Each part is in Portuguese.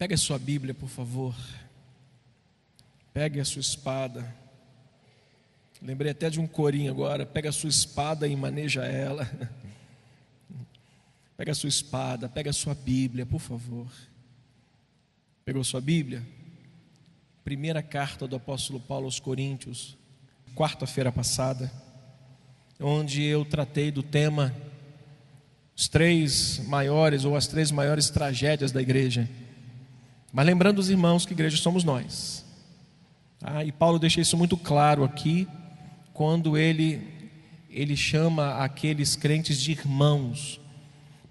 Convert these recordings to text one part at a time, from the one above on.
Pegue a sua Bíblia, por favor. Pegue a sua espada. Lembrei até de um corinho agora. Pega a sua espada e maneja ela. Pega a sua espada, pega a sua Bíblia, por favor. Pegou sua Bíblia? Primeira carta do apóstolo Paulo aos Coríntios, quarta-feira passada, onde eu tratei do tema os três maiores ou as três maiores tragédias da igreja. Mas lembrando os irmãos que igreja somos nós. E Paulo deixa isso muito claro aqui, quando ele chama aqueles crentes de irmãos.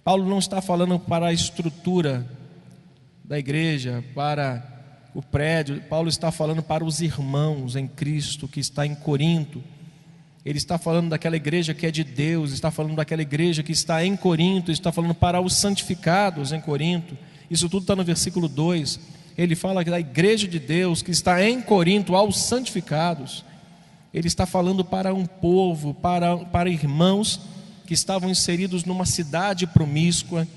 Paulo não está falando para a estrutura da igreja, para o prédio. Paulo está falando para os irmãos em Cristo que está em Corinto. Ele está falando daquela igreja que é de Deus, está falando daquela igreja que está em Corinto, está falando para os santificados em Corinto. Isso tudo está no versículo 2. Ele fala da igreja de Deus que está em Corinto, aos santificados. Ele está falando para um povo, para irmãos que estavam inseridos numa cidade promíscua,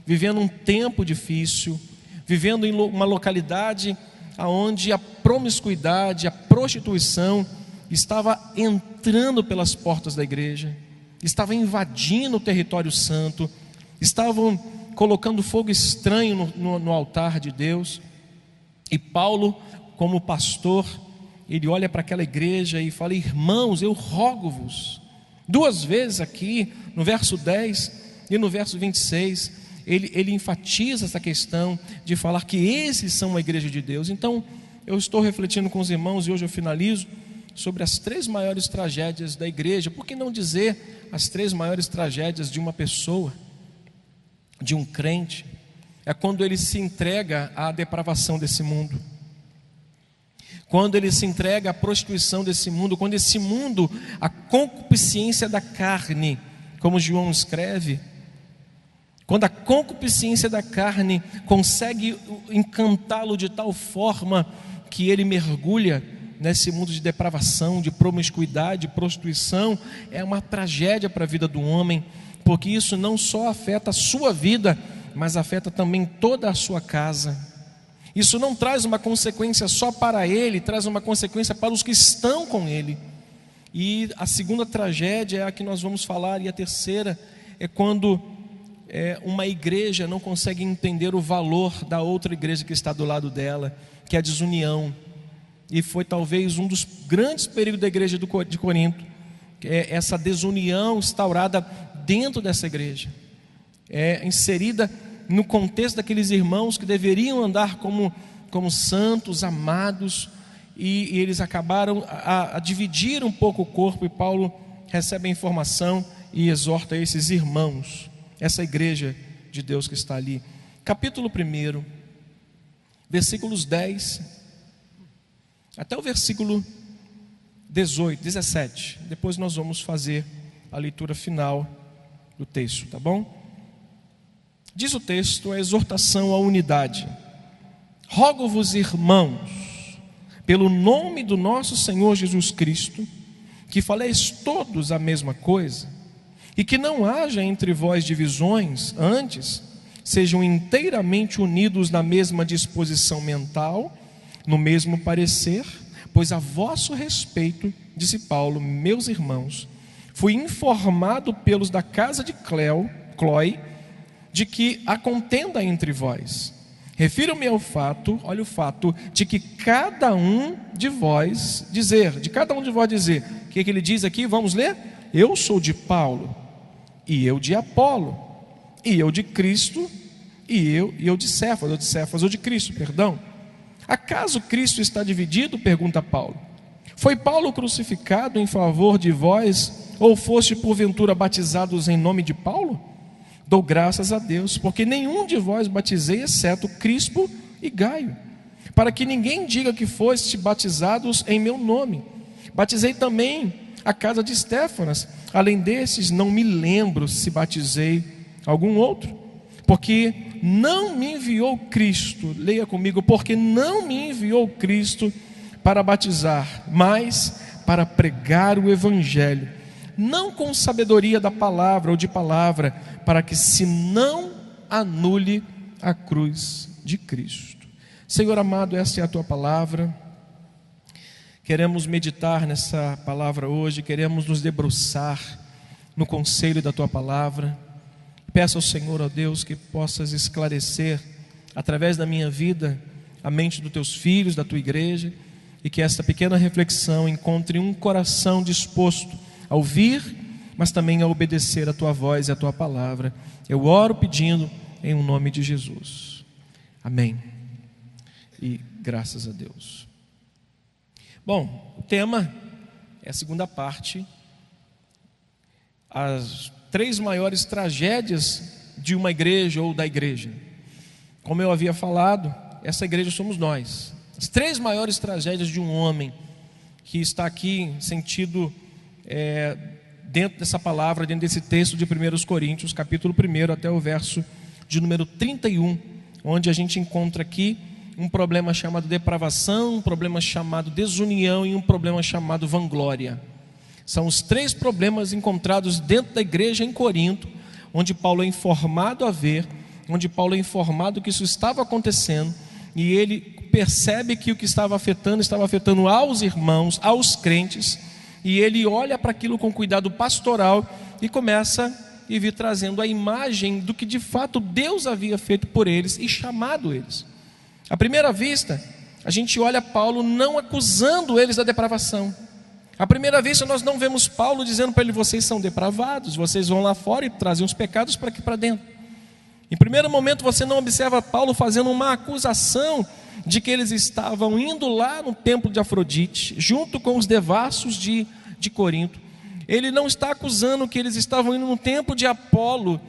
vivendo um tempo difícil, vivendo em uma localidade onde a promiscuidade, a prostituição estava entrando pelas portas da igreja, estava invadindo o território santo, estavam colocando fogo estranho no altar de Deus. E Paulo, como pastor, ele olha para aquela igreja e fala: irmãos, eu rogo-vos. Duas vezes aqui, no verso 10 e no verso 26, ele enfatiza essa questão de falar que esses são a igreja de Deus. Então, eu estou refletindo com os irmãos, e hoje eu finalizo, sobre as três maiores tragédias da igreja. Por que não dizer as três maiores tragédias de uma pessoa, de um crente? É quando ele se entrega à depravação desse mundo, quando ele se entrega à prostituição desse mundo, quando esse mundo, a concupiscência da carne, como João escreve, quando a concupiscência da carne consegue encantá-lo de tal forma que ele mergulha nesse mundo de depravação, de promiscuidade, de prostituição. É uma tragédia para a vida do homem, porque isso não só afeta a sua vida, mas afeta também toda a sua casa. Isso não traz uma consequência só para ele, traz uma consequência para os que estão com ele. E a segunda tragédia é a que nós vamos falar, e a terceira é quando uma igreja não consegue entender o valor da outra igreja que está do lado dela, que é a desunião. E foi talvez um dos grandes perigos da igreja de Corinto, que é essa desunião instaurada dentro dessa igreja, inserida no contexto daqueles irmãos que deveriam andar como santos, amados, e eles acabaram a dividir um pouco o corpo. E Paulo recebe a informação e exorta esses irmãos, essa igreja de Deus que está ali. Capítulo 1, versículos 10 até o versículo 18, 17. Depois nós vamos fazer a leitura final do texto, tá bom? Diz o texto, a exortação à unidade: rogo-vos, irmãos, pelo nome do nosso Senhor Jesus Cristo, que faleis todos a mesma coisa, e que não haja entre vós divisões, antes sejam inteiramente unidos na mesma disposição mental, no mesmo parecer, pois a vosso respeito, disse Paulo, meus irmãos, fui informado pelos da casa de Cloe, de que há contenda entre vós. Refiro-me ao fato, olha o fato, de cada um de vós dizer, o que ele diz aqui? Vamos ler? Eu sou de Paulo, e eu de Apolo, e eu de Cristo, e eu de Cefas, ou de Cristo, perdão. Acaso Cristo está dividido? Pergunta Paulo. Foi Paulo crucificado em favor de vós, ou foste porventura batizados em nome de Paulo? Dou graças a Deus, porque nenhum de vós batizei, exceto Crispo e Gaio, para que ninguém diga que foste batizados em meu nome. Batizei também a casa de Estéfanas. Além desses, não me lembro se batizei algum outro. Porque não me enviou Cristo, leia comigo, porque não me enviou Cristo para batizar, mas para pregar o Evangelho, não com sabedoria da palavra ou de palavra, para que se não anule a cruz de Cristo. Senhor amado, essa é a Tua palavra. Queremos meditar nessa palavra hoje, queremos nos debruçar no conselho da Tua palavra. Peço ao Senhor, ó Deus, que possas esclarecer através da minha vida a mente dos Teus filhos, da Tua igreja, e que esta pequena reflexão encontre um coração disposto a ouvir, mas também a obedecer a Tua voz e a Tua palavra. Eu oro pedindo em nome de Jesus. Amém. E graças a Deus. Bom, o tema é a segunda parte. As 3 maiores tragédias de uma igreja ou da igreja. Como eu havia falado, essa igreja somos nós. As 3 maiores tragédias de um homem que está aqui sentido dentro dessa palavra, dentro desse texto de 1 Coríntios, capítulo 1 até o verso de número 31, onde a gente encontra aqui um problema chamado depravação, um problema chamado desunião e um problema chamado vanglória. São os 3 problemas encontrados dentro da igreja em Corinto, onde Paulo é informado a ver, onde Paulo é informado que isso estava acontecendo, e ele percebe que o que estava afetando aos irmãos, aos crentes, e ele olha para aquilo com cuidado pastoral e começa a vir trazendo a imagem do que de fato Deus havia feito por eles e chamado eles. À primeira vista, a gente olha Paulo não acusando eles da depravação. À primeira vista, nós não vemos Paulo dizendo para eles: vocês são depravados, vocês vão lá fora e trazem os pecados para aqui para dentro. Em primeiro momento, você não observa Paulo fazendo uma acusação de que eles estavam indo lá no templo de Afrodite, junto com os devassos de Corinto. Ele não está acusando que eles estavam indo no templo de Apolo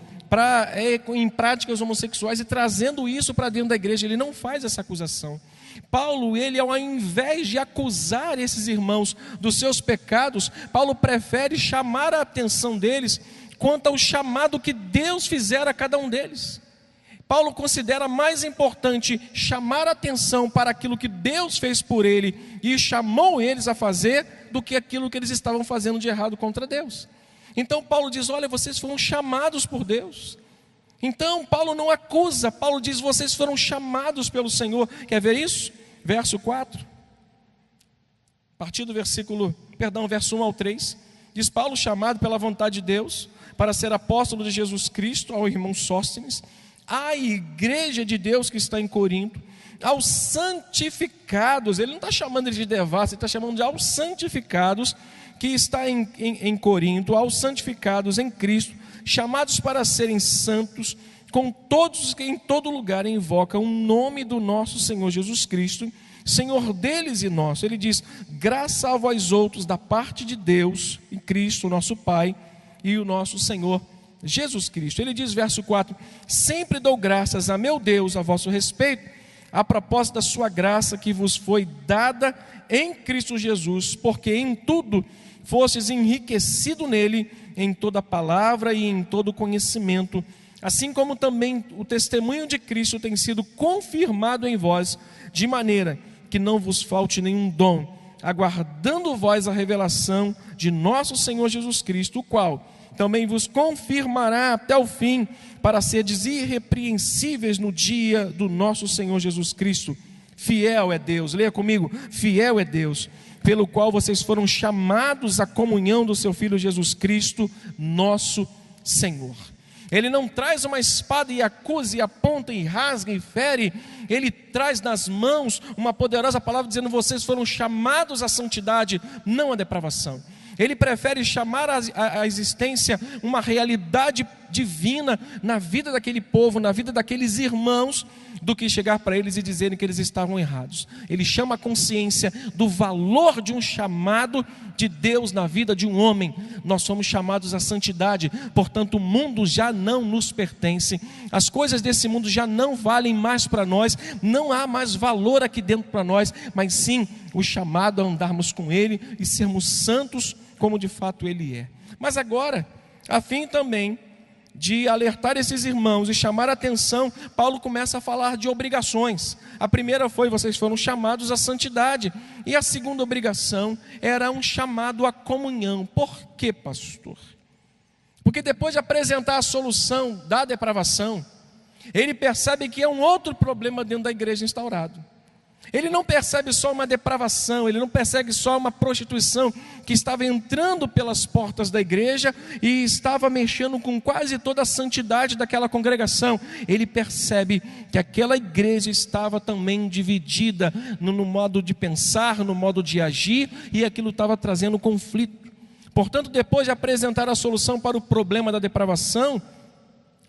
em práticas homossexuais e trazendo isso para dentro da igreja. Ele não faz essa acusação. Paulo, ele ao invés de acusar esses irmãos dos seus pecados, Paulo prefere chamar a atenção deles quanto ao chamado que Deus fizera a cada um deles. Paulo considera mais importante chamar a atenção para aquilo que Deus fez por ele e chamou eles a fazer, do que aquilo que eles estavam fazendo de errado contra Deus. Então Paulo diz: olha, vocês foram chamados por Deus. Então Paulo não acusa, Paulo diz: vocês foram chamados pelo Senhor. Quer ver isso? Verso 4, a partir do verso 1 ao 3, diz Paulo: chamado pela vontade de Deus para ser apóstolo de Jesus Cristo, ao irmão Sóstenes, à igreja de Deus que está em Corinto, aos santificados. Ele não está chamando eles de devassos, ele está chamando de aos santificados que está em Corinto, aos santificados em Cristo, chamados para serem santos, com todos que em todo lugar invocam o nome do nosso Senhor Jesus Cristo, Senhor deles e nosso. Ele diz: graça a vós outros da parte de Deus, em Cristo, nosso Pai, e o nosso Senhor Jesus Cristo. Ele diz, verso 4: sempre dou graças a meu Deus a vosso respeito, a propósito da sua graça que vos foi dada em Cristo Jesus, porque em tudo fostes enriquecido nele, em toda palavra e em todo conhecimento, assim como também o testemunho de Cristo tem sido confirmado em vós, de maneira que não vos falte nenhum dom, aguardando vós a revelação de nosso Senhor Jesus Cristo, o qual também vos confirmará até o fim, para serdes irrepreensíveis no dia do nosso Senhor Jesus Cristo. Fiel é Deus, leia comigo: fiel é Deus, pelo qual vocês foram chamados à comunhão do seu Filho Jesus Cristo, nosso Senhor. Ele não traz uma espada e acusa e aponta e rasga e fere. Ele traz nas mãos uma poderosa palavra dizendo: vocês foram chamados à santidade, não à depravação. Ele prefere chamar à existência uma realidade divina na vida daquele povo, na vida daqueles irmãos, do que chegar para eles e dizerem que eles estavam errados. Ele chama a consciência do valor de um chamado de Deus na vida de um homem. Nós somos chamados à santidade, portanto o mundo já não nos pertence, as coisas desse mundo já não valem mais para nós, não há mais valor aqui dentro para nós, mas sim o chamado a andarmos com Ele e sermos santos como de fato Ele é. Mas agora, a fim também de alertar esses irmãos e chamar a atenção, Paulo começa a falar de obrigações. A primeira foi: vocês foram chamados à santidade. E a segunda obrigação era um chamado à comunhão. Por quê, pastor? Porque depois de apresentar a solução da depravação, Ele percebe que é um outro problema dentro da igreja instaurado. Ele não percebe só uma depravação, ele não percebe só uma prostituição que estava entrando pelas portas da igreja e estava mexendo com quase toda a santidade daquela congregação. Ele percebe que aquela igreja estava também dividida no modo de pensar, no modo de agir, e aquilo estava trazendo conflito. Portanto, depois de apresentar a solução para o problema da depravação,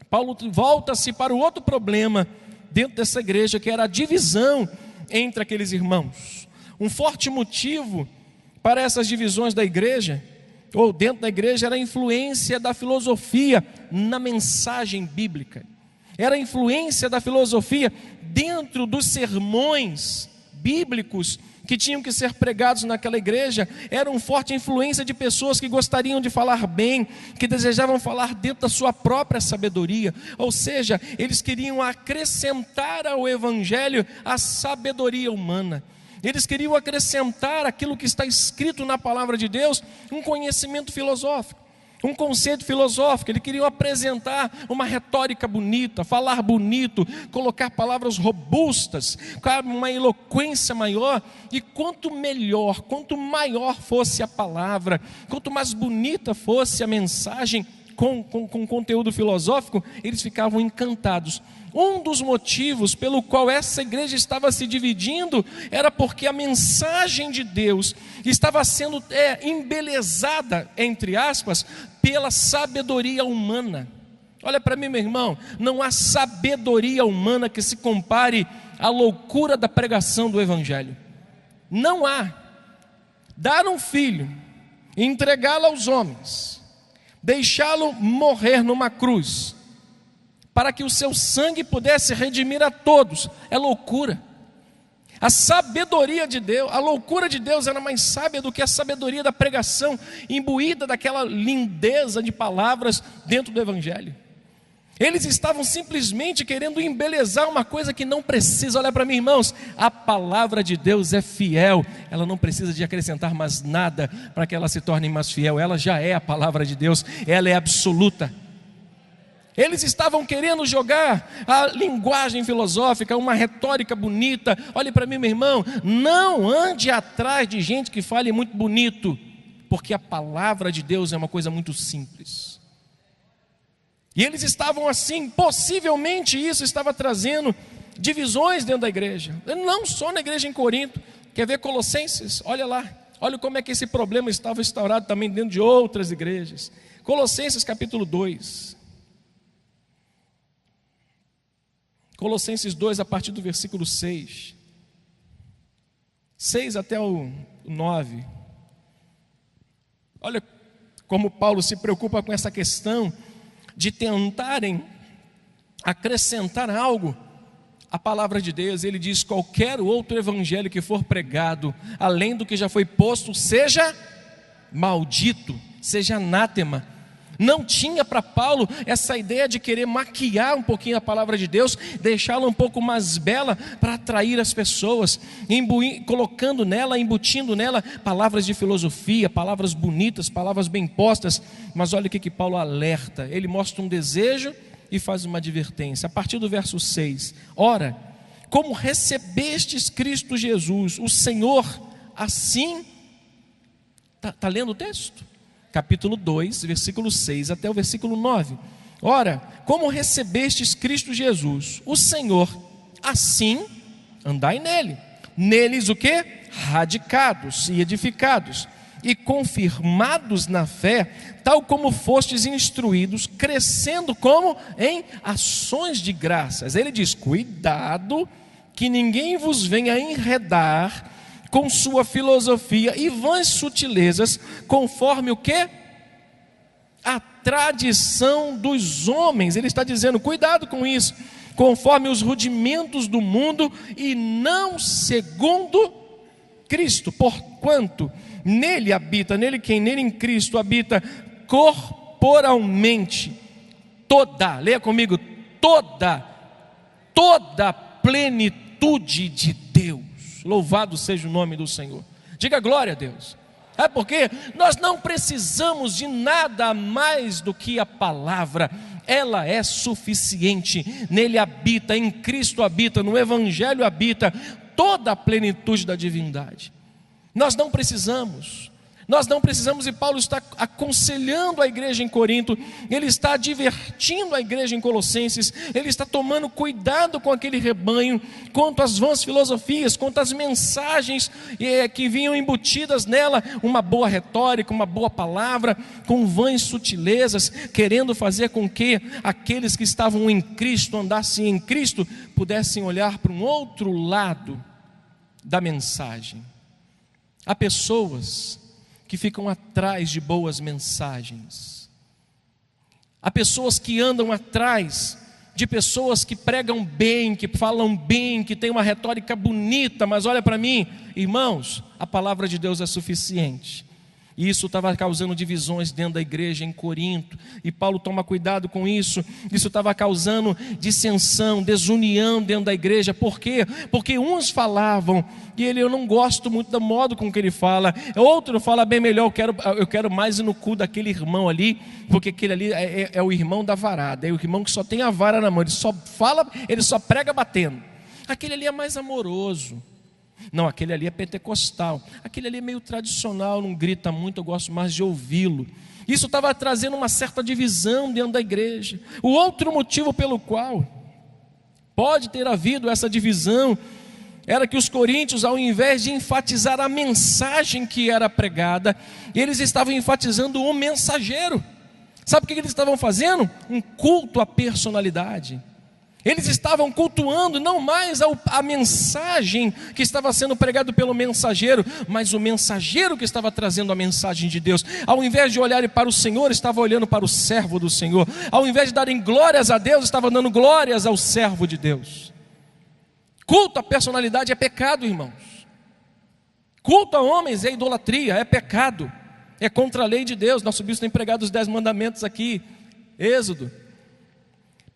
Paulo volta-se para o outro problema dentro dessa igreja, que era a divisão entre aqueles irmãos. Um forte motivo para essas divisões da igreja, ou dentro da igreja, era a influência da filosofia na mensagem bíblica. Era a influência da filosofia dentro dos sermões bíblicos que tinham que ser pregados naquela igreja. Era uma forte influência de pessoas que gostariam de falar bem, que desejavam falar dentro da sua própria sabedoria. Ou seja, eles queriam acrescentar ao evangelho a sabedoria humana. Eles queriam acrescentar aquilo que está escrito na palavra de Deus, um conhecimento filosófico, um conceito filosófico. Eles queriam apresentar uma retórica bonita, falar bonito, colocar palavras robustas, uma eloquência maior. E quanto melhor, quanto maior fosse a palavra, quanto mais bonita fosse a mensagem com conteúdo filosófico, eles ficavam encantados. Um dos motivos pelo qual essa igreja estava se dividindo era porque a mensagem de Deus estava sendo embelezada, entre aspas, pela sabedoria humana. Olha para mim, meu irmão, não há sabedoria humana que se compare à loucura da pregação do evangelho. Não há. Dar um filho, entregá-lo aos homens, deixá-lo morrer numa cruz, para que o seu sangue pudesse redimir a todos, é loucura. A sabedoria de Deus, a loucura de Deus era mais sábia do que a sabedoria da pregação, imbuída daquela lindeza de palavras dentro do evangelho. Eles estavam simplesmente querendo embelezar uma coisa que não precisa. Olha para mim, irmãos, a palavra de Deus é fiel, ela não precisa de acrescentar mais nada para que ela se torne mais fiel. Ela já é a palavra de Deus, ela é absoluta. Eles estavam querendo jogar a linguagem filosófica, uma retórica bonita. Olhe para mim, meu irmão, não ande atrás de gente que fale muito bonito, porque a palavra de Deus é uma coisa muito simples. E eles estavam assim, possivelmente isso estava trazendo divisões dentro da igreja, não só na igreja em Corinto. Quer ver Colossenses? Olha lá, olha como é que esse problema estava instaurado também dentro de outras igrejas. Colossenses capítulo 2. Colossenses 2, a partir do versículo 6 até o 9. Olha como Paulo se preocupa com essa questão de tentarem acrescentar algo à palavra de Deus. Ele diz: qualquer outro evangelho que for pregado, além do que já foi posto, seja maldito, seja anátema. Não tinha para Paulo essa ideia de querer maquiar um pouquinho a palavra de Deus, deixá-la um pouco mais bela para atrair as pessoas, colocando nela, embutindo nela palavras de filosofia, palavras bonitas, palavras bem postas. Mas olha o que Paulo alerta. Ele mostra um desejo e faz uma advertência. A partir do verso 6: ora, como recebestes Cristo Jesus, o Senhor, assim... Está lendo o texto? Capítulo 2, versículo 6 até o versículo 9. Ora, como recebestes Cristo Jesus, o Senhor, assim andai nele. Neles o quê? Radicados e edificados, e confirmados na fé, tal como fostes instruídos, crescendo como? Em ações de graças. Ele diz: cuidado que ninguém vos venha enredar com sua filosofia e vãs sutilezas, conforme o quê? A tradição dos homens. Ele está dizendo: cuidado com isso, conforme os rudimentos do mundo, e não segundo Cristo, porquanto nele habita, nele quem? Nele em Cristo habita corporalmente toda, leia comigo, toda plenitude de Deus. Louvado seja o nome do Senhor. Diga glória a Deus. É porque nós não precisamos de nada mais do que a palavra. ela é suficiente. Nele habita, em Cristo habita, no Evangelho habita toda a plenitude da divindade. Nós não precisamos, e Paulo está aconselhando a igreja em Corinto, ele está advertindo a igreja em Colossenses, ele está tomando cuidado com aquele rebanho, quanto às vãs filosofias, quanto às mensagens que vinham embutidas nela, uma boa retórica, uma boa palavra, com vãs sutilezas, querendo fazer com que aqueles que estavam em Cristo, andassem em Cristo, pudessem olhar para um outro lado da mensagem. Há pessoas que ficam atrás de boas mensagens. Há pessoas que andam atrás de pessoas que pregam bem, que falam bem, que têm uma retórica bonita, mas olha para mim, irmãos, a palavra de Deus é suficiente. E isso estava causando divisões dentro da igreja em Corinto, e Paulo toma cuidado com isso. Isso estava causando dissensão, desunião dentro da igreja. Por quê? Porque uns falavam, e eu não gosto muito do modo com que ele fala. Outro fala bem melhor, eu quero mais ir no cu daquele irmão ali, porque aquele ali é o irmão da varada, é o irmão que só tem a vara na mão, ele só prega batendo. Aquele ali é mais amoroso. Não, aquele ali é pentecostal, aquele ali é meio tradicional, não grita muito, eu gosto mais de ouvi-lo. Isso estava trazendo uma certa divisão dentro da igreja. O outro motivo pelo qual pode ter havido essa divisão era que os coríntios, ao invés de enfatizar a mensagem que era pregada, eles estavam enfatizando o mensageiro. Sabe o que eles estavam fazendo? Um culto à personalidade. Eles estavam cultuando não mais a mensagem que estava sendo pregada pelo mensageiro, mas o mensageiro que estava trazendo a mensagem de Deus. Ao invés de olharem para o Senhor, estavam olhando para o servo do Senhor. Ao invés de darem glórias a Deus, estavam dando glórias ao servo de Deus. Culto à personalidade é pecado, irmãos. Culto a homens é idolatria, é pecado, é contra a lei de Deus. Nosso bispo tem pregado os 10 mandamentos aqui, Êxodo.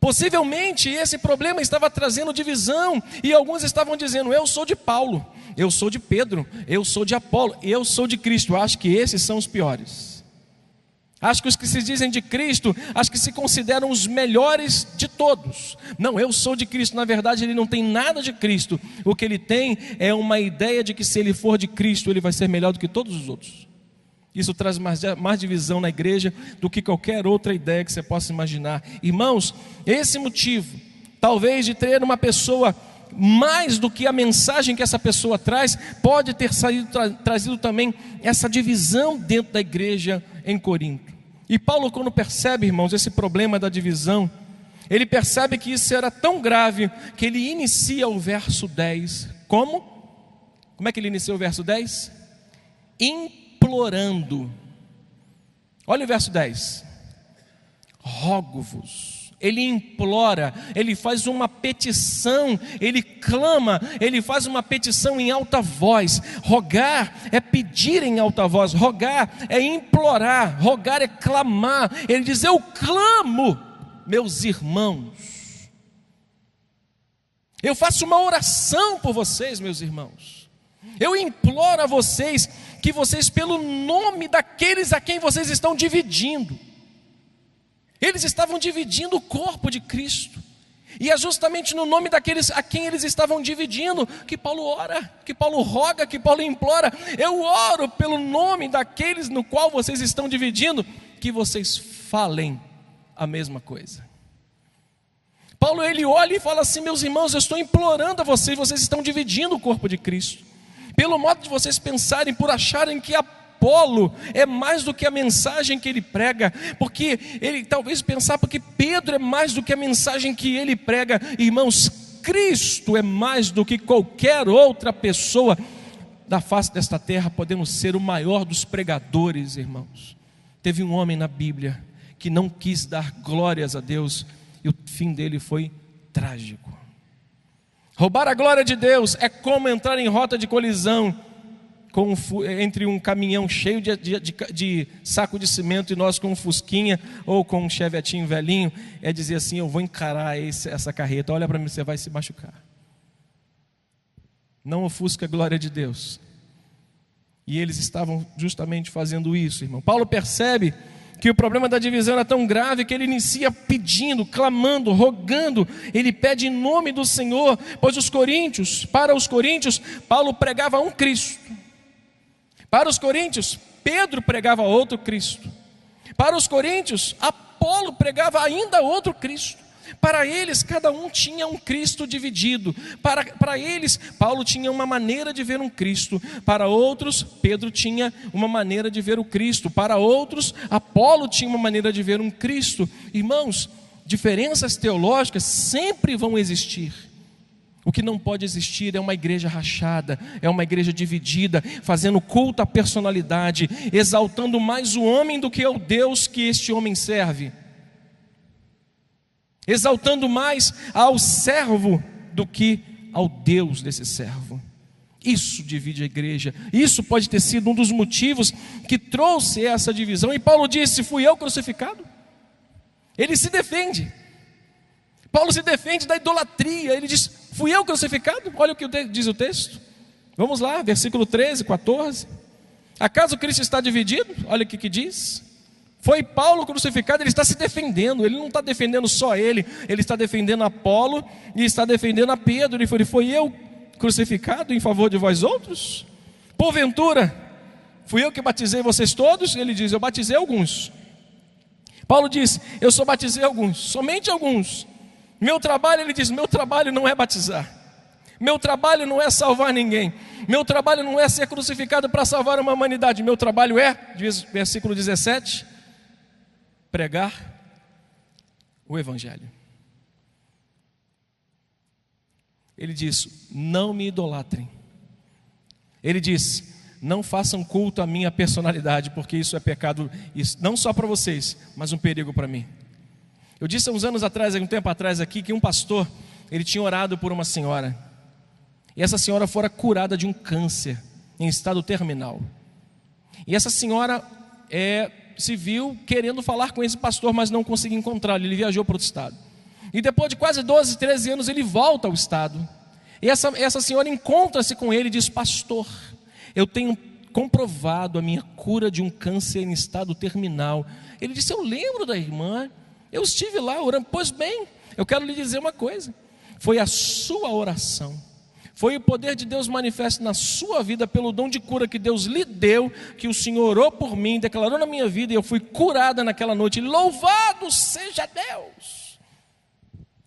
Possivelmente esse problema estava trazendo divisão, e alguns estavam dizendo: eu sou de Paulo, eu sou de Pedro, eu sou de Apolo, eu sou de Cristo. Acho que esses são os piores. Acho que os que se dizem de Cristo, acho que se consideram os melhores de todos. Não, eu sou de Cristo. Na verdade ele não tem nada de Cristo. O que ele tem é uma ideia de que se ele for de Cristo, ele vai ser melhor do que todos os outros. Isso traz mais divisão na igreja do que qualquer outra ideia que você possa imaginar. Irmãos, esse motivo, talvez de ter uma pessoa mais do que a mensagem que essa pessoa traz, pode ter trazido também essa divisão dentro da igreja em Corinto. E Paulo, quando percebe, irmãos, esse problema da divisão, ele percebe que isso era tão grave, que ele inicia o verso 10. Como? Como é que ele inicia o verso 10? Implorando. Olha o verso 10. Rogo-vos. Ele implora, ele faz uma petição, ele clama, ele faz uma petição em alta voz. Rogar é pedir em alta voz, rogar é implorar, rogar é clamar. Ele diz: eu clamo, meus irmãos, eu faço uma oração por vocês, meus irmãos. Eu imploro a vocês que vocês, pelo nome daqueles a quem vocês estão dividindo, eles estavam dividindo o corpo de Cristo, e é justamente no nome daqueles a quem eles estavam dividindo que Paulo ora, que Paulo roga, que Paulo implora. Eu oro pelo nome daqueles no qual vocês estão dividindo, que vocês falem a mesma coisa. Paulo, ele olha e fala assim: meus irmãos, eu estou implorando a vocês, vocês estão dividindo o corpo de Cristo, pelo modo de vocês pensarem, por acharem que Apolo é mais do que a mensagem que ele prega, porque ele talvez pensar, porque Pedro é mais do que a mensagem que ele prega. Irmãos, Cristo é mais do que qualquer outra pessoa da face desta terra. Podemos ser o maior dos pregadores, irmãos. Teve um homem na Bíblia que não quis dar glórias a Deus, e o fim dele foi trágico. Roubar a glória de Deus é como entrar em rota de colisão entre um caminhão cheio de saco de cimento e nós com um fusquinha ou com um chevetinho velhinho. É dizer assim: eu vou encarar essa carreta, olha para mim, você vai se machucar. Não ofusca a glória de Deus. E eles estavam justamente fazendo isso, irmão. Paulo percebe que o problema da divisão era tão grave que ele inicia pedindo, clamando, rogando. Ele pede em nome do Senhor, pois para os coríntios, Paulo pregava um Cristo. Para os coríntios, Pedro pregava outro Cristo. Para os coríntios, Apolo pregava ainda outro Cristo. Para eles, cada um tinha um Cristo dividido. Para eles, Paulo tinha uma maneira de ver um Cristo. Para outros, Pedro tinha uma maneira de ver o Cristo. Para outros, Apolo tinha uma maneira de ver um Cristo. Irmãos, diferenças teológicas sempre vão existir. O que não pode existir é uma igreja rachada, é uma igreja dividida, fazendo culto à personalidade, exaltando mais o homem do que o Deus que este homem serve, exaltando mais ao servo do que ao Deus desse servo. Isso divide a igreja. Isso pode ter sido um dos motivos que trouxe essa divisão. E Paulo disse: fui eu crucificado? Ele se defende. Paulo se defende da idolatria. Ele diz: fui eu crucificado? Olha o que diz o texto. Vamos lá, versículo 13, 14. Acaso Cristo está dividido? Olha o que diz. Foi Paulo crucificado. Ele está se defendendo. Ele não está defendendo só ele está defendendo Apolo e está defendendo a Pedro. Ele falou: foi eu crucificado em favor de vós outros? Porventura, fui eu que batizei vocês todos? Ele diz: eu batizei alguns. Paulo diz: eu só batizei alguns, somente alguns. Meu trabalho, ele diz, meu trabalho não é batizar. Meu trabalho não é salvar ninguém. Meu trabalho não é ser crucificado para salvar uma humanidade. Meu trabalho é, diz versículo 17, pregar o Evangelho. Ele diz: não me idolatrem. Ele diz: não façam culto à minha personalidade, porque isso é pecado, isso, não só para vocês, mas um perigo para mim. Eu disse há uns anos atrás, um tempo atrás aqui, que um pastor, ele tinha orado por uma senhora. E essa senhora fora curada de um câncer em estado terminal. E essa senhora se viu querendo falar com esse pastor, mas não conseguia encontrá-lo. Ele viajou para outro estado. E depois de quase 12, 13 anos, ele volta ao estado. E essa senhora encontra-se com ele e diz: pastor, eu tenho comprovado a minha cura de um câncer em estado terminal. Ele disse: eu lembro da irmã, eu estive lá orando. Pois bem, eu quero lhe dizer uma coisa. Foi a sua oração, foi o poder de Deus manifesto na sua vida, pelo dom de cura que Deus lhe deu, que o Senhor orou por mim, declarou na minha vida, e eu fui curada naquela noite. Louvado seja Deus,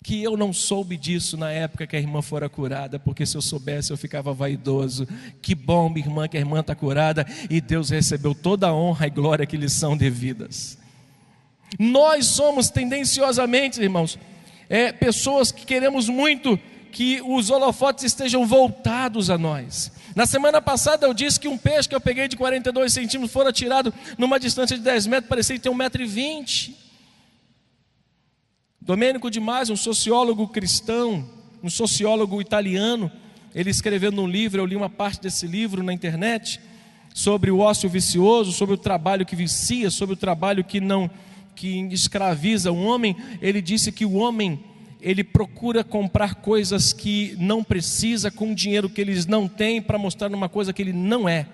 que eu não soube disso na época que a irmã fora curada, porque se eu soubesse eu ficava vaidoso. Que bom, minha irmã, que a irmã está curada, e Deus recebeu toda a honra e glória que lhes são devidas. Nós somos tendenciosamente, irmãos, pessoas que queremos muito que os holofotes estejam voltados a nós. Na semana passada eu disse que um peixe que eu peguei de 42 centímetros fora tirado numa distância de 10 metros, parecia ter 1,20 m. Domenico De Masi, um sociólogo cristão, um sociólogo italiano, ele escreveu num livro, eu li uma parte desse livro na internet, sobre o ócio vicioso, sobre o trabalho que vicia, sobre o trabalho que escraviza o homem. Ele disse que o homem, ele procura comprar coisas que não precisa com dinheiro que eles não têm, para mostrar uma coisa que ele não é.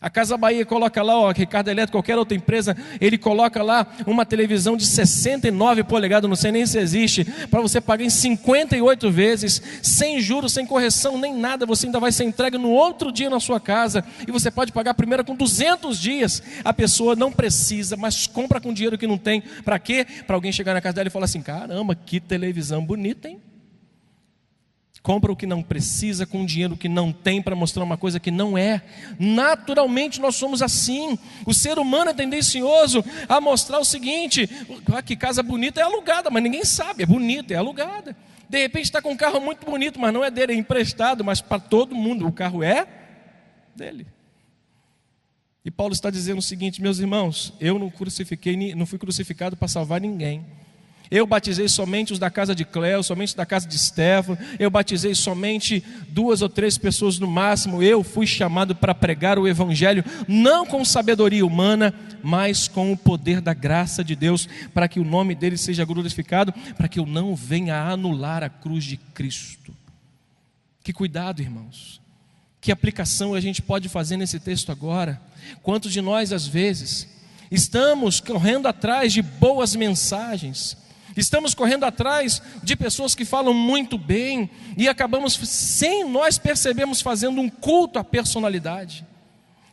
A Casa Bahia coloca lá, Ricardo Eletro, qualquer outra empresa, ele coloca lá uma televisão de 69 polegadas, não sei nem se existe, para você pagar em 58 vezes, sem juros, sem correção, nem nada. Você ainda vai ser entregue no outro dia na sua casa, e você pode pagar primeiro com 200 dias. A pessoa não precisa, mas compra com dinheiro que não tem. Para quê? Para alguém chegar na casa dela e falar assim: caramba, que televisão bonita, hein? Compra o que não precisa com dinheiro que não tem, para mostrar uma coisa que não é. Naturalmente nós somos assim. O ser humano é tendencioso a mostrar o seguinte: que casa bonita, é alugada, mas ninguém sabe, é bonita, é alugada. De repente está com um carro muito bonito, mas não é dele, é emprestado, mas para todo mundo o carro é dele. E Paulo está dizendo o seguinte: meus irmãos, eu não fui crucificado para salvar ninguém. Eu batizei somente os da casa de Cléo, somente da casa de Estevão. Eu batizei somente 2 ou 3 pessoas no máximo. Eu fui chamado para pregar o Evangelho, não com sabedoria humana, mas com o poder da graça de Deus, para que o nome dele seja glorificado, para que eu não venha a anular a cruz de Cristo. Que cuidado, irmãos. Que aplicação a gente pode fazer nesse texto agora? Quantos de nós, às vezes, Estamos correndo atrás de boas mensagens. Estamos correndo atrás de pessoas que falam muito bem e acabamos, sem nós percebermos, fazendo um culto à personalidade,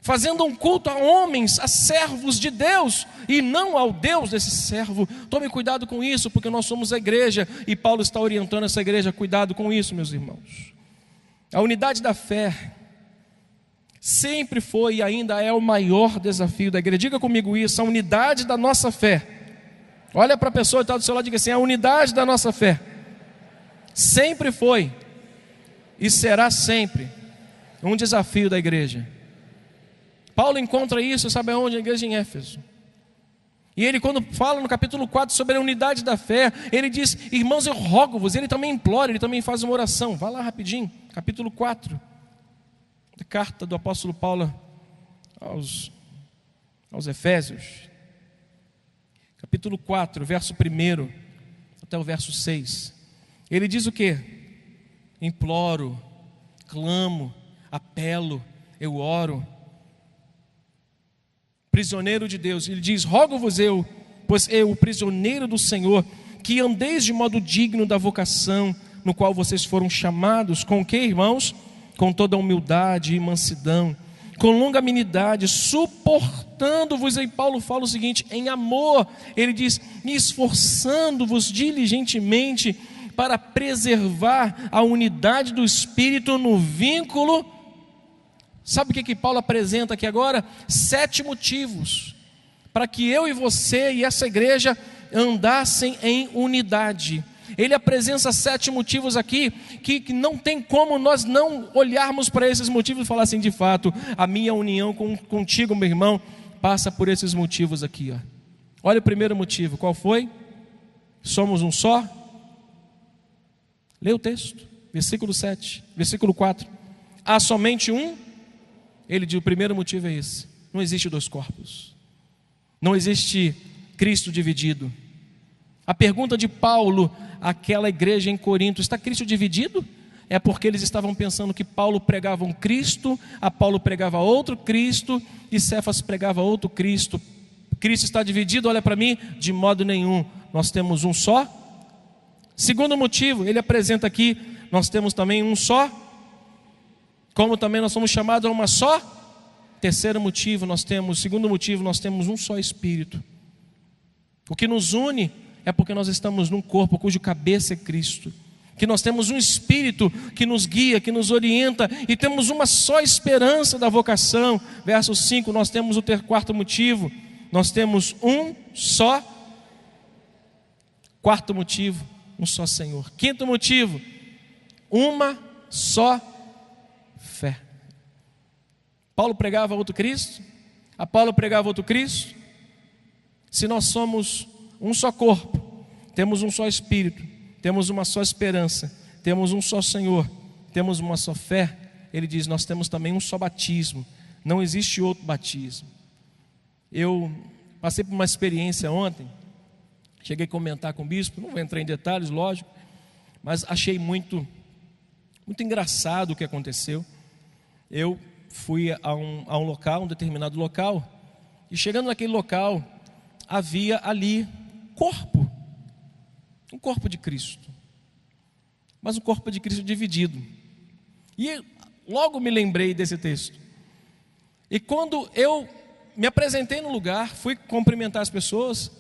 fazendo um culto a homens, a servos de Deus e não ao Deus desse servo. Tome cuidado com isso, porque nós somos a igreja e Paulo está orientando essa igreja. Cuidado com isso, meus irmãos. A unidade da fé sempre foi e ainda é o maior desafio da igreja. Diga comigo isso, a unidade da nossa fé. Olha para a pessoa que está do seu lado e diga assim: a unidade da nossa fé sempre foi e será sempre um desafio da igreja. Paulo encontra isso, sabe aonde? A igreja em Éfeso. E ele, quando fala no capítulo 4 sobre a unidade da fé, ele diz: irmãos, eu rogo-vos. Ele também implora, ele também faz uma oração. Vá lá rapidinho, capítulo 4, da carta do apóstolo Paulo aos Efésios. Capítulo 4, verso 1 até o verso 6. Ele diz o quê? Imploro, clamo, apelo, eu oro. Prisioneiro de Deus. Ele diz: rogo-vos eu, pois eu, o prisioneiro do Senhor, que andeis de modo digno da vocação no qual vocês foram chamados. Com o que, irmãos? Com toda humildade e mansidão, com longanimidade, suportando-vos. E Paulo fala o seguinte: em amor. Ele diz: esforçando-vos diligentemente para preservar a unidade do Espírito no vínculo. Sabe o que Paulo apresenta aqui agora? 7 motivos para que eu e você e essa igreja andassem em unidade. Ele apresenta 7 motivos aqui que não tem como nós não olharmos para esses motivos e falar assim: de fato, a minha união contigo, meu irmão, passa por esses motivos aqui. Olha o primeiro motivo, qual foi? Somos um só. Lê o texto, versículo 7, versículo 4. Há somente um. Ele diz: o primeiro motivo é esse: não existe 2 corpos, não existe Cristo dividido. A pergunta de Paulo àquela igreja em Corinto: está Cristo dividido? É porque eles estavam pensando que Paulo pregava um Cristo, Apolo pregava outro Cristo e Cefas pregava outro Cristo. Cristo está dividido? Olha para mim, de modo nenhum. Nós temos um só. Segundo motivo, ele apresenta aqui: nós temos também um só, como também nós somos chamados a uma só. Terceiro motivo, segundo motivo, nós temos um só Espírito. O que nos une é porque nós estamos num corpo cujo cabeça é Cristo, que nós temos um Espírito que nos guia, que nos orienta, e temos uma só esperança da vocação. Verso 5, nós temos o quarto motivo: nós temos um só. Quarto motivo, um só Senhor. Quinto motivo, uma só fé. Paulo pregava outro Cristo, Apolo pregava outro Cristo. Se nós somos um só corpo, temos um só Espírito, temos uma só esperança, temos um só Senhor, temos uma só fé, ele diz: nós temos também um só batismo, não existe outro batismo. Eu passei por uma experiência ontem, cheguei a comentar com o bispo, não vou entrar em detalhes, lógico, mas achei muito engraçado o que aconteceu. Eu fui a um local, um determinado local, e chegando naquele local, havia ali um corpo de Cristo, mas um corpo de Cristo dividido. E logo me lembrei desse texto. E quando eu me apresentei no lugar, fui cumprimentar as pessoas,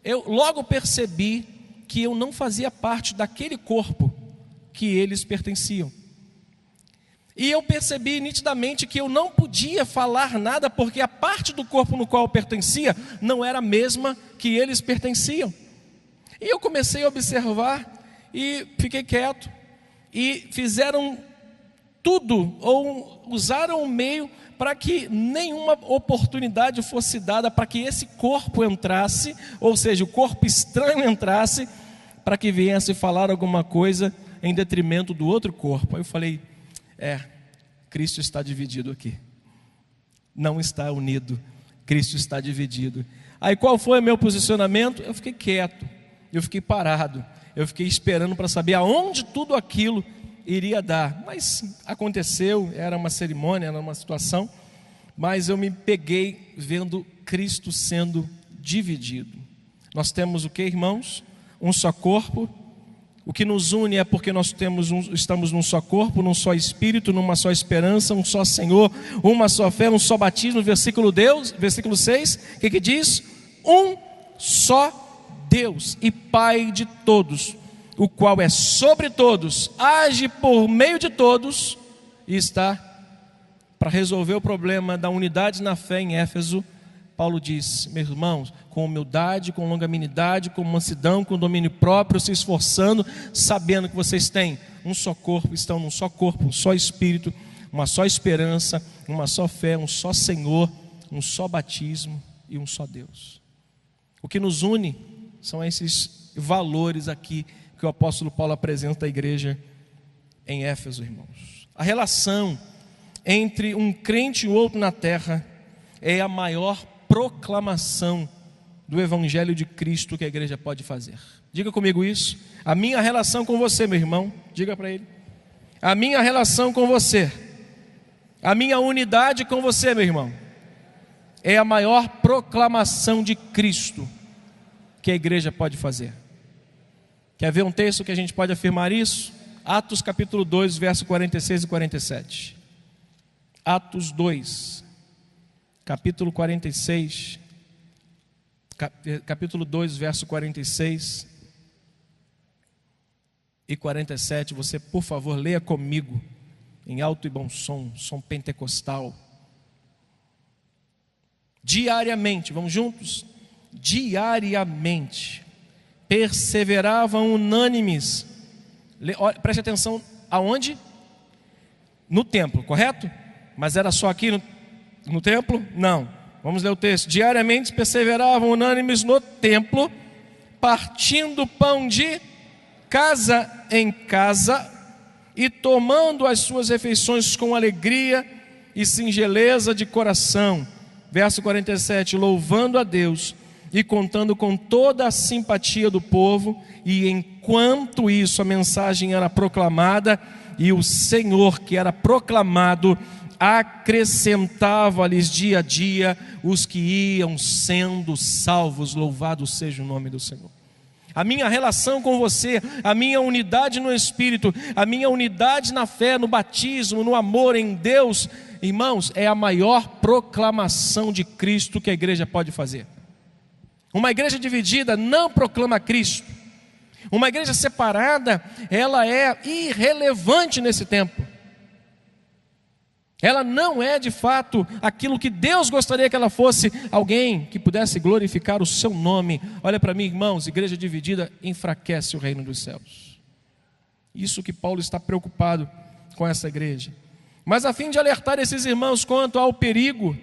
eu logo percebi que eu não fazia parte daquele corpo que eles pertenciam. E eu percebi nitidamente que eu não podia falar nada, porque a parte do corpo no qual eu pertencia não era a mesma que eles pertenciam. E eu comecei a observar e fiquei quieto. E fizeram tudo, ou usaram o meio para que nenhuma oportunidade fosse dada para que esse corpo entrasse, ou seja, o corpo estranho entrasse, para que viesse falar alguma coisa em detrimento do outro corpo. Aí eu falei: Cristo está dividido aqui, não está unido, Cristo está dividido. Aí qual foi o meu posicionamento? Eu fiquei quieto, eu fiquei parado, eu fiquei esperando para saber aonde tudo aquilo iria dar. Mas aconteceu, era uma cerimônia, era uma situação, mas eu me peguei vendo Cristo sendo dividido. Nós temos o que, irmãos? Um só corpo. O que nos une é porque nós estamos num só corpo, num só espírito, numa só esperança, um só Senhor, uma só fé, um só batismo. Versículo 6, o que diz? Um só Deus e Pai de todos, o qual é sobre todos, age por meio de todos e está para resolver o problema da unidade na fé. Em Éfeso, Paulo diz: meus irmãos, com humildade, com longanimidade, com mansidão, com domínio próprio, se esforçando, sabendo que vocês têm um só corpo, estão num só corpo, um só espírito, uma só esperança, uma só fé, um só Senhor, um só batismo e um só Deus. O que nos une são esses valores aqui que o apóstolo Paulo apresenta à igreja em Éfeso, irmãos. A relação entre um crente e o outro na terra é a maior proclamação do Evangelho de Cristo que a igreja pode fazer. Diga comigo isso. A minha relação com você, meu irmão, diga para ele. A minha relação com você, a minha unidade com você, meu irmão, é a maior proclamação de Cristo que a igreja pode fazer. Quer ver um texto que a gente pode afirmar isso? Atos capítulo 2, verso 46 e 47. Atos 2, capítulo 46, capítulo 2, verso 46 e 47. Você, por favor, leia comigo em alto e bom som, som pentecostal. Diariamente, vamos juntos? Diariamente perseveravam unânimes. Preste atenção, aonde? No templo, correto? Mas era só aqui no templo? Não. Vamos ler o texto. Diariamente perseveravam unânimes no templo, partindo pão de casa em casa e tomando as suas refeições com alegria e singeleza de coração. Verso 47, louvando a Deus e contando com toda a simpatia do povo, e enquanto isso a mensagem era proclamada, e o Senhor que era proclamado acrescentava-lhes dia a dia os que iam sendo salvos. Louvado seja o nome do Senhor. A minha relação com você, a minha unidade no Espírito, a minha unidade na fé, no batismo, no amor em Deus, irmãos, é a maior proclamação de Cristo que a igreja pode fazer. Uma igreja dividida não proclama Cristo. Uma igreja separada, ela é irrelevante nesse tempo. Ela não é de fato aquilo que Deus gostaria que ela fosse, alguém que pudesse glorificar o seu nome. Olha para mim, irmãos, igreja dividida enfraquece o reino dos céus. Isso que Paulo está preocupado com essa igreja. Mas a fim de alertar esses irmãos quanto ao perigo,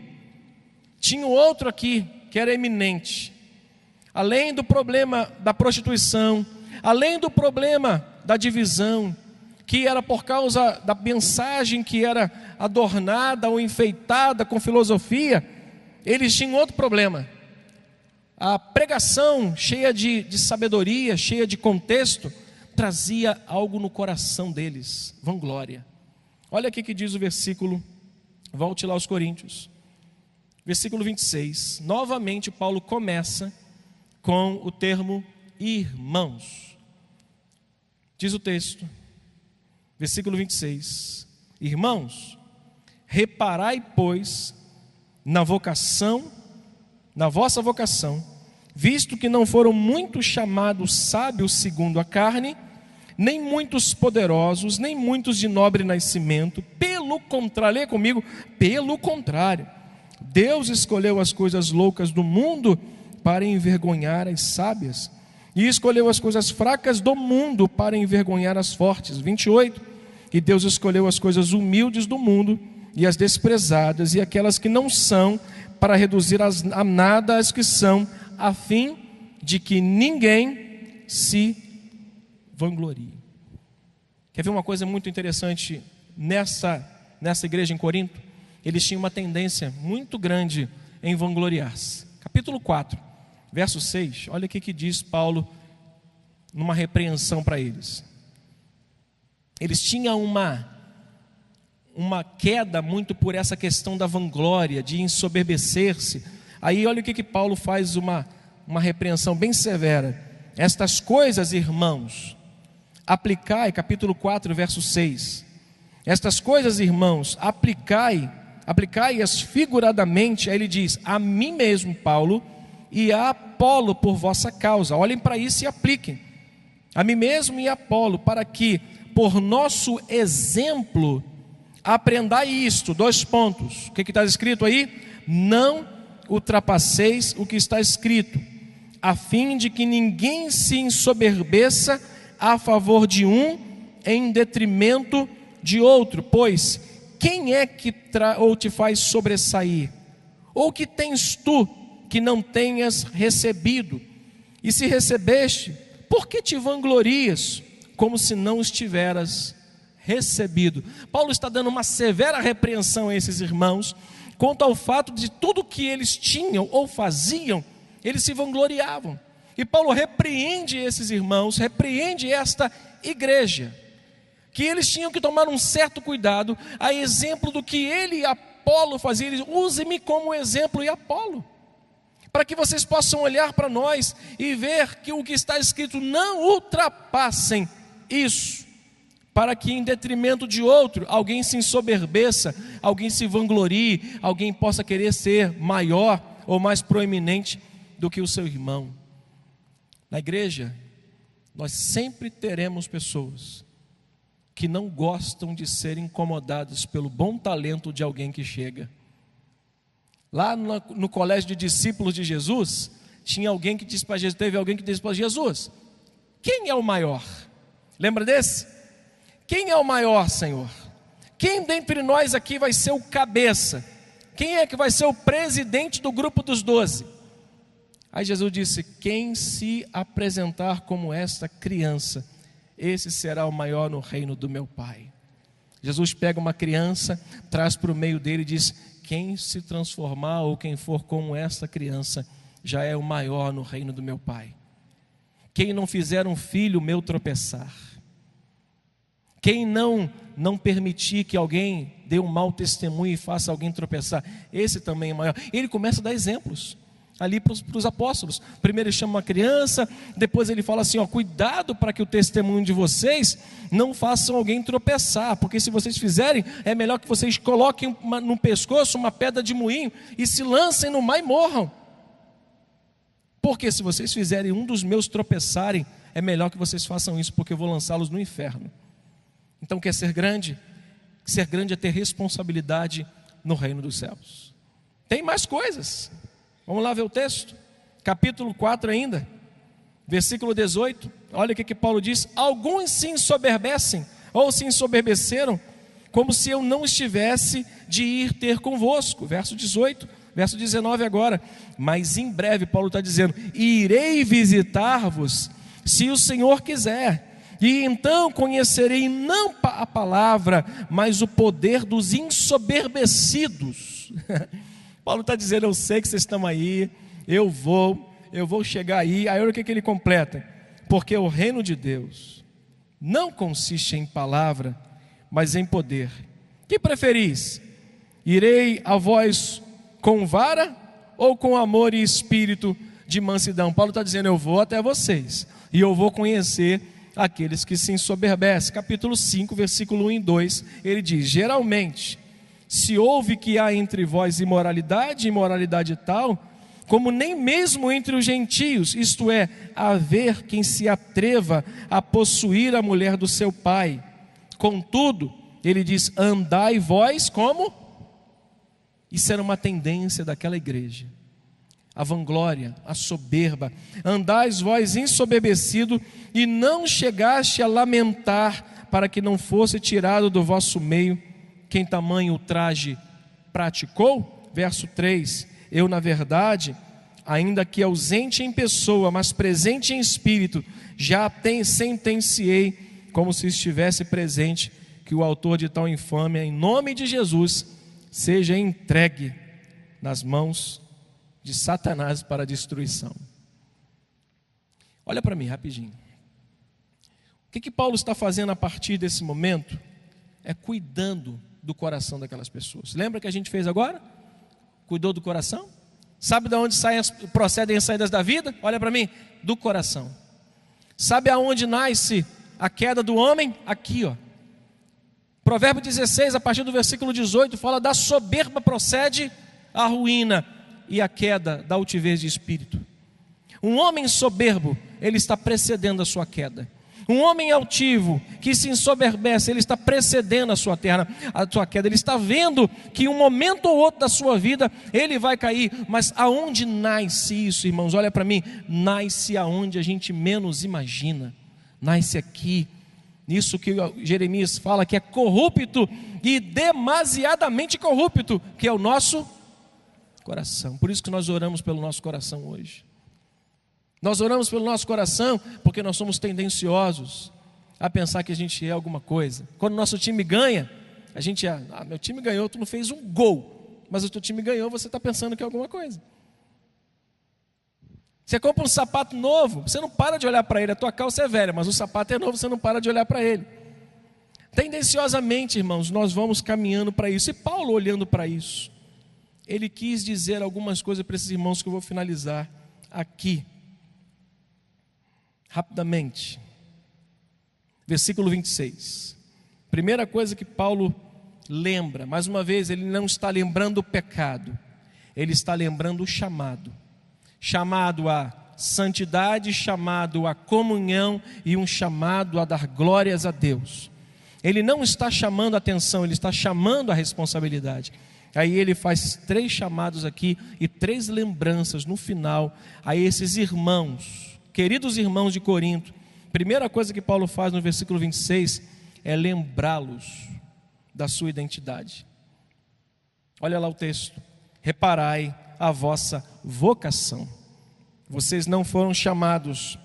tinha outro aqui que era eminente. Além do problema da prostituição, além do problema da divisão, que era por causa da mensagem que era adornada ou enfeitada com filosofia, eles tinham outro problema. A pregação cheia de sabedoria, cheia de contexto, trazia algo no coração deles, vanglória. Olha aqui que diz o versículo, volte lá aos Coríntios, versículo 26. Novamente Paulo começa com o termo irmãos. Diz o texto, versículo 26. Irmãos, reparai, pois, na vossa vocação, visto que não foram muitos chamados sábios segundo a carne, nem muitos poderosos, nem muitos de nobre nascimento. Pelo contrário, leia comigo, pelo contrário, Deus escolheu as coisas loucas do mundo para envergonhar as sábias, e escolheu as coisas fracas do mundo para envergonhar as fortes. 28. E Deus escolheu as coisas humildes do mundo e as desprezadas e aquelas que não são, para reduzir a nada as que são, a fim de que ninguém se vanglorie. Quer ver uma coisa muito interessante nessa igreja em Corinto? Eles tinham uma tendência muito grande em vangloriar-se. Capítulo 4, verso 6, olha o que diz Paulo numa repreensão para eles. Eles tinham uma queda muito por essa questão da vanglória, de ensoberbecer-se, Aí olha o que Paulo faz uma repreensão bem severa. Estas coisas, irmãos, aplicai, capítulo 4, verso 6. Estas coisas, irmãos, aplicai-as figuradamente. Aí ele diz: a mim mesmo, Paulo, e a Apolo por vossa causa. Olhem para isso e apliquem. A mim mesmo e a Apolo, para que, por nosso exemplo, aprendai isto. 2 pontos. O que está escrito aí? Não ultrapasseis o que está escrito, a fim de que ninguém se ensoberbeça a favor de um em detrimento de outro. Pois quem é que te faz sobressair? Ou que tens tu que não tenhas recebido? E se recebeste, por que te vanglorias como se não estiveras recebido? Paulo está dando uma severa repreensão a esses irmãos quanto ao fato de tudo que eles tinham ou faziam, eles se vangloriavam. E Paulo repreende esses irmãos, repreende esta igreja, que eles tinham que tomar um certo cuidado, a exemplo do que ele e Apolo faziam. Ele: use-me como exemplo e Apolo, para que vocês possam olhar para nós e ver que o que está escrito, não ultrapassem isso, para que em detrimento de outro, alguém se ensoberbeça, alguém se vanglorie, alguém possa querer ser maior ou mais proeminente do que o seu irmão. Na igreja, nós sempre teremos pessoas que não gostam de ser incomodadas pelo bom talento de alguém que chega. Lá no colégio de discípulos de Jesus, tinha alguém que disse para Jesus, teve alguém que disse para Jesus: quem é o maior? Lembra desse? Quem é o maior, Senhor? Quem dentre nós aqui vai ser o cabeça? Quem é que vai ser o presidente do grupo dos 12? Aí Jesus disse: quem se apresentar como esta criança, esse será o maior no reino do meu Pai. Jesus pega uma criança, traz para o meio dele e diz: quem se transformar ou quem for como esta criança, já é o maior no reino do meu Pai. Quem não fizer um filho meu tropeçar, quem não permitir que alguém dê um mau testemunho e faça alguém tropeçar, esse também é maior. Ele começa a dar exemplos ali para os apóstolos. Primeiro ele chama uma criança, depois ele fala assim: cuidado para que o testemunho de vocês não façam alguém tropeçar, porque se vocês fizerem, é melhor que vocês coloquem no pescoço uma pedra de moinho e se lancem no mar e morram. Porque se vocês fizerem um dos meus tropeçarem, é melhor que vocês façam isso, porque eu vou lançá-los no inferno. Então, quer ser grande? Ser grande é ter responsabilidade no reino dos céus. Tem mais coisas. Vamos lá ver o texto, capítulo 4 ainda, versículo 18, olha o que Paulo diz: alguns se ensoberbecem, ou se ensoberbeceram, como se eu não estivesse de ir ter convosco, verso 18, verso 19 agora, mas em breve, Paulo está dizendo, irei visitar-vos, se o Senhor quiser, e então conhecerei não a palavra, mas o poder dos ensoberbecidos. Paulo está dizendo: eu sei que vocês estão aí, eu vou chegar aí. Aí olha o que ele completa: porque o reino de Deus não consiste em palavra, mas em poder. Que preferis? Irei a vós com vara ou com amor e espírito de mansidão? Paulo está dizendo: eu vou até vocês e eu vou conhecer aqueles que se ensoberbecem. Capítulo 5, versículo 1 e 2, ele diz: geralmente, se ouve que há entre vós imoralidade tal, como nem mesmo entre os gentios, isto é, haver quem se atreva a possuir a mulher do seu pai. Contudo, ele diz: andai vós como? Isso era uma tendência daquela igreja, a vanglória, a soberba. Andais vós ensoberbecido, e não chegaste a lamentar, para que não fosse tirado do vosso meio quem tamanho ultraje praticou. Verso 3, eu na verdade, ainda que ausente em pessoa, mas presente em espírito, já sentenciei, como se estivesse presente, que o autor de tal infâmia, em nome de Jesus, seja entregue nas mãos de Satanás para a destruição. Olha para mim rapidinho. O que Paulo está fazendo a partir desse momento? É cuidando do coração daquelas pessoas. Lembra que a gente fez agora? Cuidou do coração? Sabe de onde procedem as saídas da vida? Olha para mim, do coração. Sabe aonde nasce a queda do homem? Aqui, ó. Provérbio 16, a partir do versículo 18, fala: da soberba procede a ruína, e a queda da altivez de espírito. Um homem soberbo, ele está precedendo a sua queda. Um homem altivo, que se ensoberbece, ele está precedendo a sua queda. Ele está vendo que um momento ou outro da sua vida, ele vai cair. Mas aonde nasce isso, irmãos? Olha para mim, nasce aonde a gente menos imagina. Nasce aqui, nisso que Jeremias fala, que é corrupto e demasiadamente corrupto, que é o nosso coração. Por isso que nós oramos pelo nosso coração hoje. Nós oramos pelo nosso coração porque nós somos tendenciosos a pensar que a gente é alguma coisa. Quando o nosso time ganha, a gente meu time ganhou, tu não fez um gol, mas o teu time ganhou, você está pensando que é alguma coisa. Você compra um sapato novo, você não para de olhar para ele. A tua calça é velha, mas o sapato é novo, você não para de olhar para ele. Tendenciosamente, irmãos, nós vamos caminhando para isso. E Paulo, olhando para isso, ele quis dizer algumas coisas para esses irmãos que eu vou finalizar aqui, rapidamente. Versículo 26. Primeira coisa que Paulo lembra, mais uma vez, ele não está lembrando o pecado, ele está lembrando o chamado. Chamado à santidade, chamado à comunhão e um chamado a dar glórias a Deus. Ele não está chamando a atenção, ele está chamando a responsabilidade. Aí ele faz 3 chamados aqui e 3 lembranças no final a esses irmãos, queridos irmãos de Corinto. Primeira coisa que Paulo faz no versículo 26 é lembrá-los da sua identidade. Olha lá o texto: reparai a vossa vocação. Vocês não foram chamados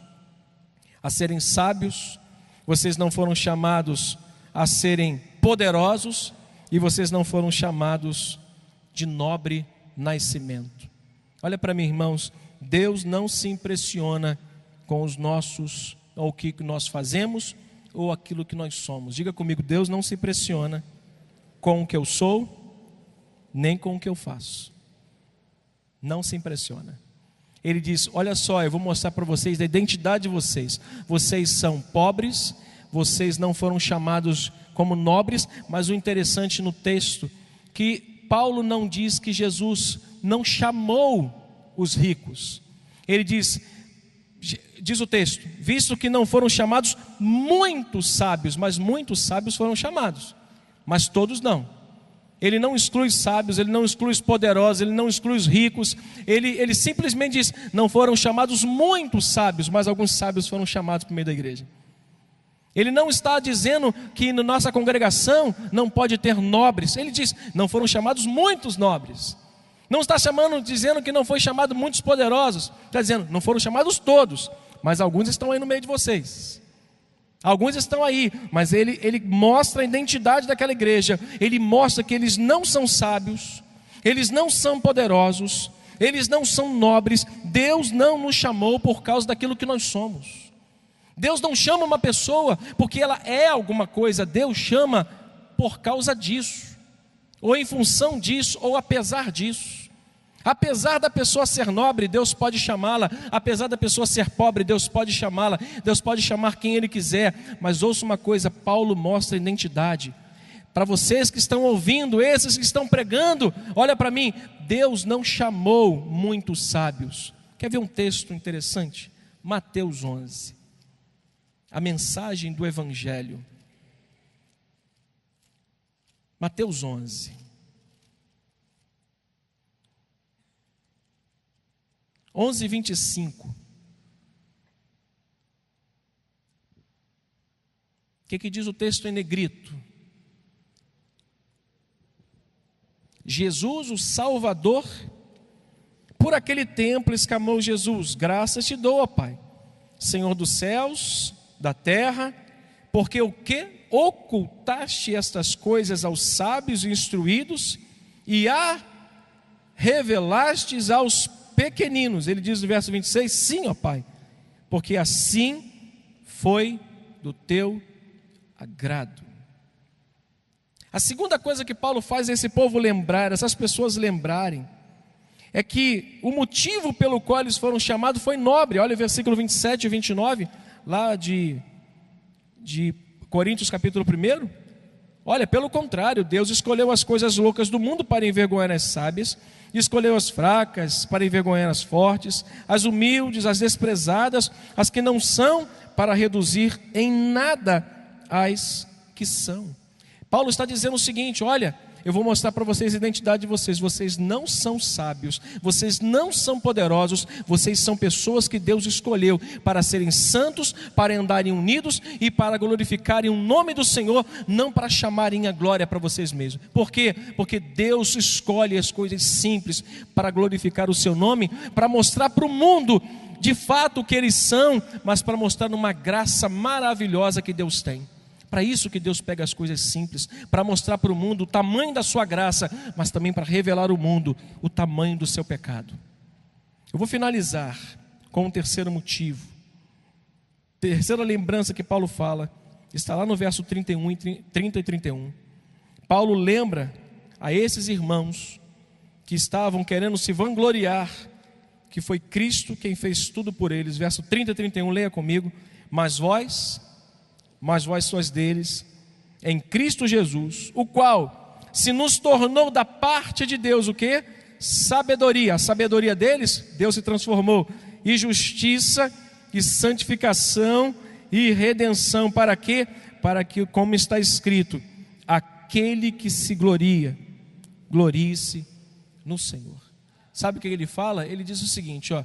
a serem sábios, vocês não foram chamados a serem poderosos, e vocês não foram chamados de nobre nascimento. Olha para mim, irmãos, Deus não se impressiona com os nossos, ou o que nós fazemos, ou aquilo que nós somos. Diga comigo: Deus não se impressiona com o que eu sou, nem com o que eu faço. Não se impressiona. Ele diz: olha só, eu vou mostrar para vocês a identidade de vocês. Vocês são pobres, vocês não foram chamados como nobres. Mas o interessante no texto, que Paulo não diz que Jesus não chamou os ricos. Ele diz o texto: visto que não foram chamados muitos sábios, mas muitos sábios foram chamados, mas todos não. Ele não exclui os sábios, ele não exclui os poderosos, ele não exclui os ricos. Ele simplesmente diz: não foram chamados muitos sábios, mas alguns sábios foram chamados por meio da igreja. Ele não está dizendo que na nossa congregação não pode ter nobres. Ele diz: não foram chamados muitos nobres. Não está dizendo que não foi chamado muitos poderosos. Está dizendo: não foram chamados todos, mas alguns estão aí no meio de vocês. Alguns estão aí, mas ele mostra a identidade daquela igreja. Ele mostra que eles não são sábios, eles não são poderosos, eles não são nobres. Deus não nos chamou por causa daquilo que nós somos. Deus não chama uma pessoa porque ela é alguma coisa. Deus chama por causa disso, ou em função disso, ou apesar disso. Apesar da pessoa ser nobre, Deus pode chamá-la. Apesar da pessoa ser pobre, Deus pode chamá-la. Deus pode chamar quem Ele quiser. Mas ouça uma coisa, Paulo mostra a identidade. Para vocês que estão ouvindo, esses que estão pregando, olha para mim, Deus não chamou muitos sábios. Quer ver um texto interessante? Mateus 11. A mensagem do Evangelho. Mateus 11. 11:25. O que diz o texto em negrito? Jesus, o Salvador, por aquele tempo exclamou Jesus: graças te dou, ó Pai, Senhor dos céus, da terra, porque o que ocultaste estas coisas aos sábios e instruídos e revelastes aos pequeninos. Ele diz no verso 26, sim, ó Pai, porque assim foi do teu agrado. A segunda coisa que Paulo faz é esse povo lembrar, essas pessoas lembrarem. é que o motivo pelo qual eles foram chamados foi nobre. Olha o versículo 27 e 29, lá de Coríntios capítulo 1. Olha, pelo contrário, Deus escolheu as coisas loucas do mundo para envergonhar as sábias, e escolheu as fracas para envergonhar as fortes, as humildes, as desprezadas, as que não são, para reduzir em nada as que são. Paulo está dizendo o seguinte: olha, eu vou mostrar para vocês a identidade de vocês. Vocês não são sábios, vocês não são poderosos, vocês são pessoas que Deus escolheu para serem santos, para andarem unidos e para glorificarem o nome do Senhor, não para chamarem a glória para vocês mesmos. Por quê? Porque Deus escolhe as coisas simples para glorificar o seu nome, para mostrar para o mundo de fato o que eles são, mas para mostrar uma graça maravilhosa que Deus tem. Para isso que Deus pega as coisas simples, para mostrar para o mundo o tamanho da sua graça, mas também para revelar ao mundo o tamanho do seu pecado. Eu vou finalizar com um terceiro motivo. Terceira lembrança que Paulo fala, está lá no verso 30 e 31. Paulo lembra a esses irmãos que estavam querendo se vangloriar, que foi Cristo quem fez tudo por eles. Verso 30 e 31, leia comigo. Mas vós sois deles, em Cristo Jesus, o qual se nos tornou da parte de Deus o quê? Sabedoria. A sabedoria deles, Deus se transformou, e justiça, e santificação, e redenção. Para quê? Para que, como está escrito, aquele que se gloria, glorie-se no Senhor. Sabe o que ele fala? Ele diz o seguinte, ó: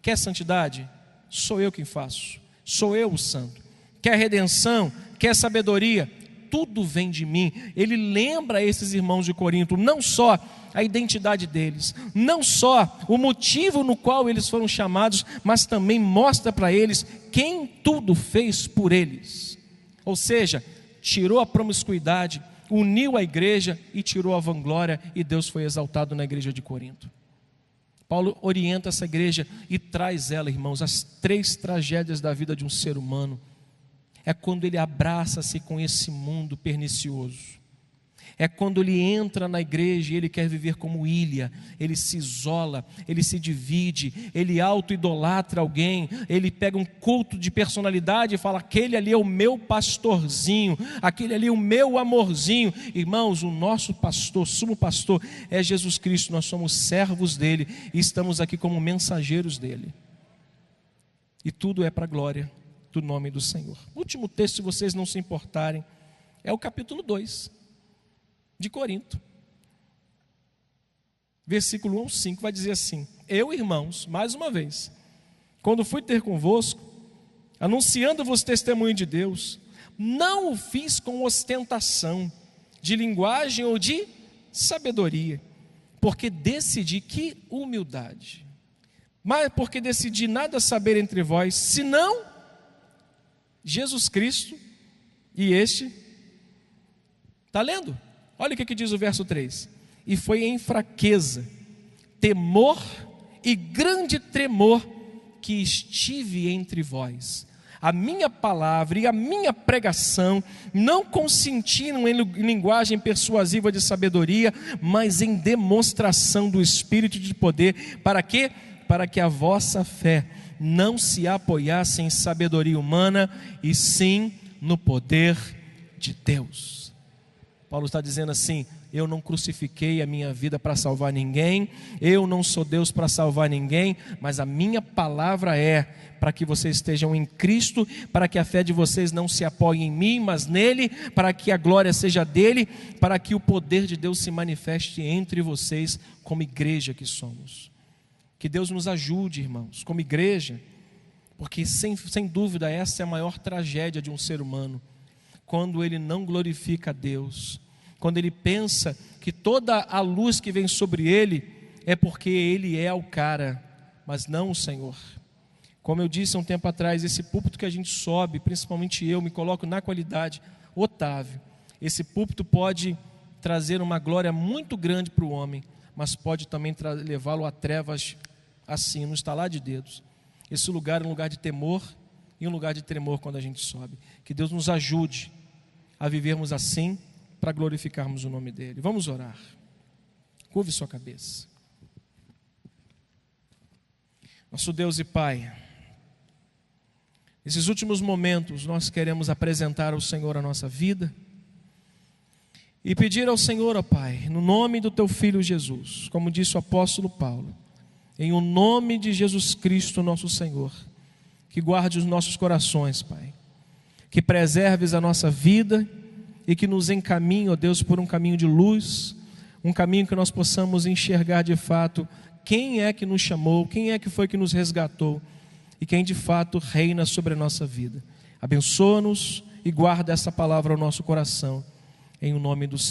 quer santidade? Sou eu quem faço, sou eu o santo. Quer redenção, quer sabedoria, tudo vem de mim. Ele lembra a esses irmãos de Corinto não só a identidade deles, não só o motivo no qual eles foram chamados, mas também mostra para eles quem tudo fez por eles. Ou seja, tirou a promiscuidade, uniu a igreja e tirou a vanglória, e Deus foi exaltado na igreja de Corinto. Paulo orienta essa igreja e traz ela, irmãos, as 3 tragédias da vida de um ser humano. É quando ele abraça-se com esse mundo pernicioso. É quando ele entra na igreja e ele quer viver como ilha. Ele se isola, ele se divide, ele auto-idolatra alguém. Ele pega um culto de personalidade e fala: aquele ali é o meu pastorzinho, aquele ali é o meu amorzinho. Irmãos, o nosso pastor, sumo pastor, é Jesus Cristo. Nós somos servos dele e estamos aqui como mensageiros dele. E tudo é para a glória do nome do Senhor. O último texto, se vocês não se importarem, é o capítulo 2 de Corinto, versículo 1 ao 5, vai dizer assim: eu, irmãos, mais uma vez, quando fui ter convosco, anunciando-vos testemunho de Deus, não o fiz com ostentação de linguagem ou de sabedoria, porque decidi, que humildade, mas porque decidi nada saber entre vós, senão Jesus Cristo e este. Está lendo? Olha o que diz o verso 3: e foi em fraqueza, temor e grande tremor que estive entre vós. A minha palavra e a minha pregação não consistiram em linguagem persuasiva de sabedoria, mas em demonstração do Espírito de poder. Para quê? Para que a vossa fé não se apoiasse em sabedoria humana, e sim no poder de Deus. Paulo está dizendo assim: eu não crucifiquei a minha vida para salvar ninguém, eu não sou Deus para salvar ninguém, mas a minha palavra é para que vocês estejam em Cristo, para que a fé de vocês não se apoie em mim, mas nele, para que a glória seja dele, para que o poder de Deus se manifeste entre vocês como igreja que somos. Que Deus nos ajude, irmãos, como igreja, porque sem dúvida essa é a maior tragédia de um ser humano, quando ele não glorifica a Deus, quando ele pensa que toda a luz que vem sobre ele é porque ele é o cara, mas não o Senhor. Como eu disse há um tempo atrás, esse púlpito que a gente sobe, principalmente eu, me coloco na qualidade, Otávio, esse púlpito pode trazer uma glória muito grande para o homem, mas pode também levá-lo a trevas assim, no estalar de dedos. Esse lugar é um lugar de temor e um lugar de tremor quando a gente sobe. Que Deus nos ajude a vivermos assim, para glorificarmos o nome dele. Vamos orar. Curve sua cabeça. Nosso Deus e Pai, nesses últimos momentos nós queremos apresentar ao Senhor a nossa vida e pedir ao Senhor, ó Pai, no nome do Teu Filho Jesus, como disse o apóstolo Paulo, em o nome de Jesus Cristo nosso Senhor, que guarde os nossos corações, Pai, que preserves a nossa vida e que nos encaminhe, ó Deus, por um caminho de luz, um caminho que nós possamos enxergar de fato quem é que nos chamou, quem é que foi que nos resgatou e quem de fato reina sobre a nossa vida. Abençoa-nos e guarda essa palavra ao nosso coração, em o nome do Senhor.